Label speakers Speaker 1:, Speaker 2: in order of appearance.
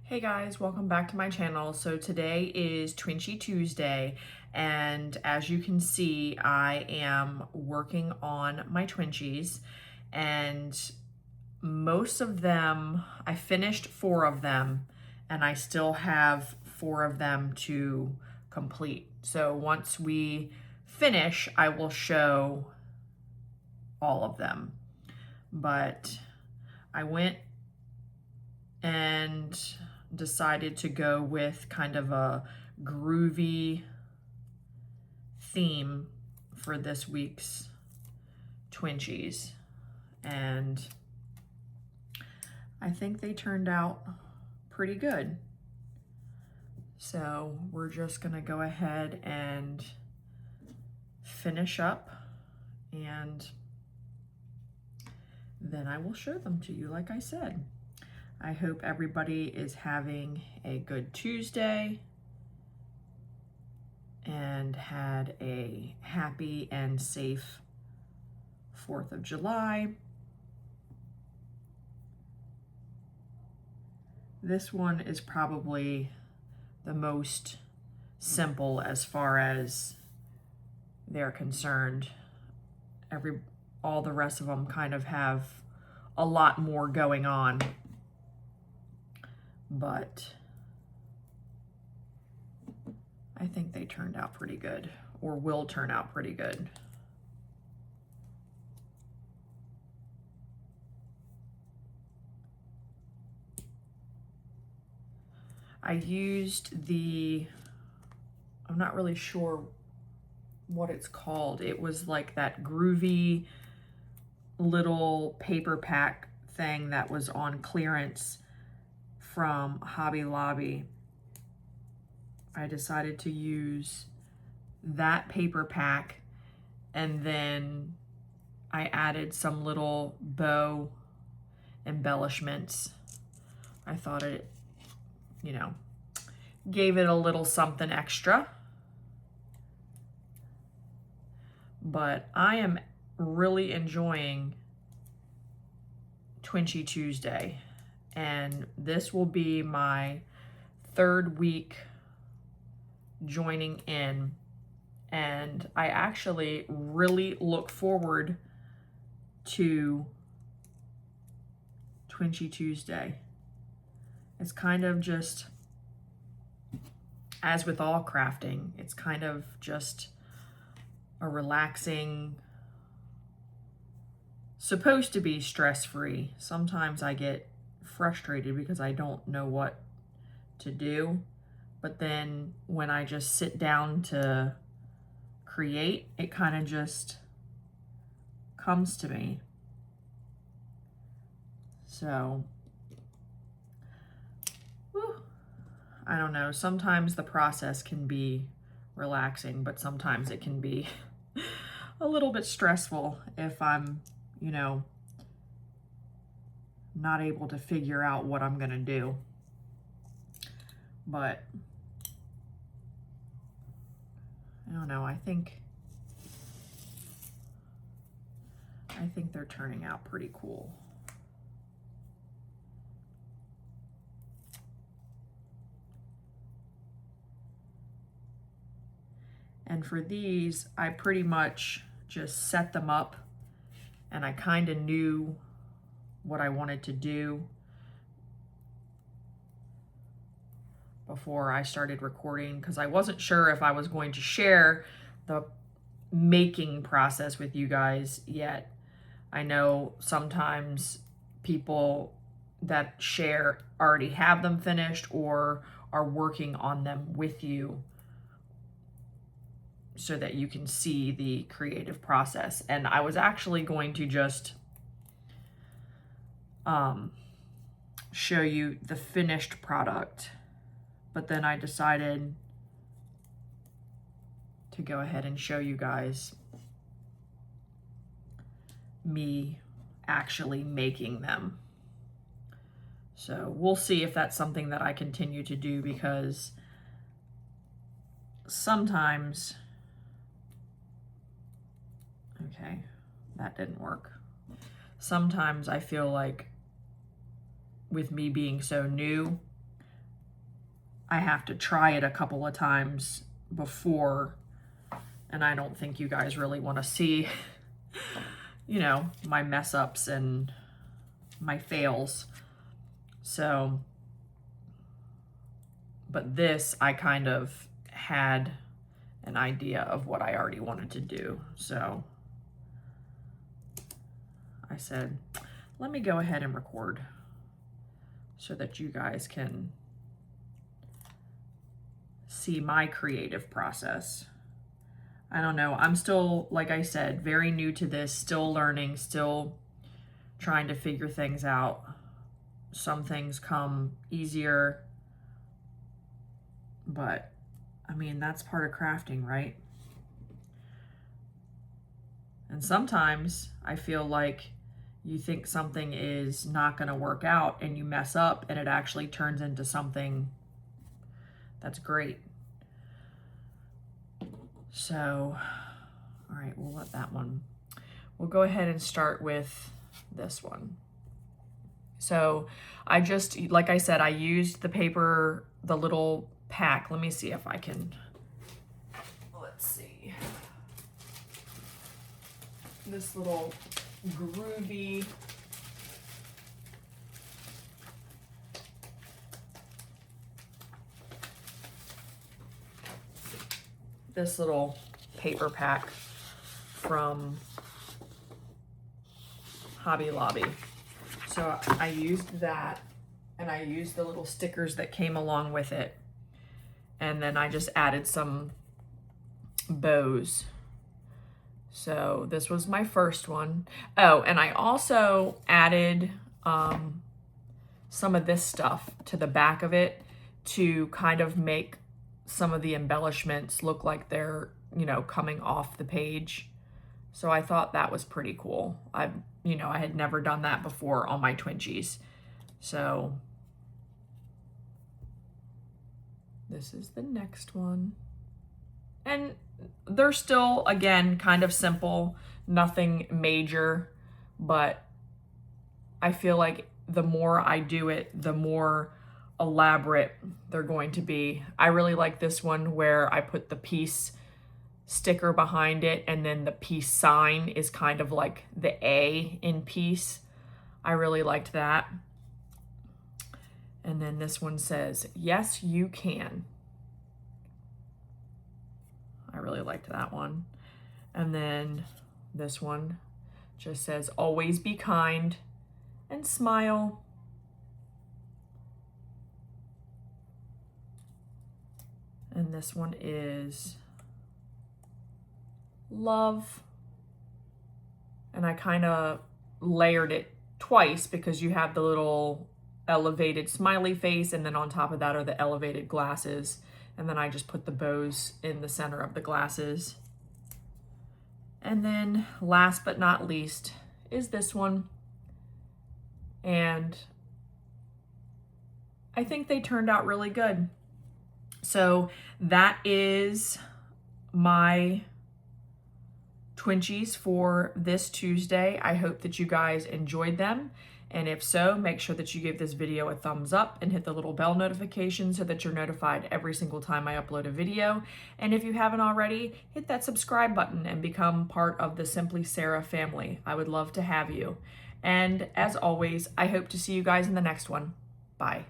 Speaker 1: Hey guys, welcome back to my channel. So today is Twinchy Tuesday, and as you can see, I am working on my Twinchies, and most of them, I finished 4 of them, and I still have 4 of them to complete. So once we finish, I will show all of them. But I went and decided to go with kind of a groovy theme for this week's Twinchies. And I think they turned out pretty good. So we're just gonna go ahead and finish up, and then I will show them to you like I said. I hope everybody is having a good Tuesday and had a happy and safe 4th of July. This one is probably the most simple as far as they're concerned. All the rest of them kind of have a lot more going on. But I think they turned out pretty good, or will turn out pretty good. I used I'm not really sure what it's called. It was like that groovy little paper pack thing that was on clearance from Hobby Lobby. I decided to use that paper pack, and then I added some little bow embellishments. I thought it, gave it a little something extra. But I am really enjoying Twinchy Tuesday. And this will be my 3rd week joining in. And I actually really look forward to Twinchy Tuesday. It's kind of just, as with all crafting, it's kind of just a relaxing, supposed to be stress-free. Sometimes I get frustrated because I don't know what to do, but then when I just sit down to create, it kind of just comes to me. So, I don't know, sometimes the process can be relaxing, but sometimes it can be a little bit stressful if I'm, not able to figure out what I'm gonna do. But I don't know, I think they're turning out pretty cool. And for these, I pretty much just set them up, and I kind of knew what I wanted to do before I started recording, because I wasn't sure if I was going to share the making process with you guys yet. I know sometimes people that share already have them finished or are working on them with you so that you can see the creative process. And I was actually going to just show you the finished product, but then I decided to go ahead and show you guys me actually making them. So we'll see if that's something that I continue to do, because sometimes, okay, that didn't work. Sometimes I feel like with me being so new, I have to try it a couple of times before, and I don't think you guys really want to see, you know, my mess ups and my fails. So, but this, I kind of had an idea of what I already wanted to do. So I said, let me go ahead and record so that you guys can see my creative process. I don't know. I'm still, like I said, very new to this, still learning, still trying to figure things out. Some things come easier, but I mean, that's part of crafting, right? And sometimes I feel like you think something is not going to work out and you mess up and it actually turns into something that's great. So, all right, we'll let that one. We'll go ahead and start with this one. So I just, like I said, I used the paper, the little pack. Let me see if I can, let's see. This little groovy little paper pack from Hobby Lobby. So I used that, and I used the little stickers that came along with it. And then I just added some bows. So this was my first one. Oh, and I also added some of this stuff to the back of it to kind of make some of the embellishments look like they're, you know, coming off the page. So I thought that was pretty cool. I had never done that before on my Twinchies. So this is the next one. And they're still, again, kind of simple, nothing major, but I feel like the more I do it, the more elaborate they're going to be. I really like this one where I put the peace sticker behind it, and then the peace sign is kind of like the A in peace. I really liked that. And then this one says, yes, you can. I really liked that one. And then this one just says, always be kind and smile. And this one is love. And I kind of layered it twice because you have the little elevated smiley face, and then on top of that are the elevated glasses. And then I just put the bows in the center of the glasses. And then last but not least is this one. And I think they turned out really good. So that is my Twinchies for this Tuesday. I hope that you guys enjoyed them. And if so, make sure that you give this video a thumbs up and hit the little bell notification so that you're notified every single time I upload a video. And if you haven't already, hit that subscribe button and become part of the Simply Sarah family. I would love to have you. And as always, I hope to see you guys in the next one. Bye.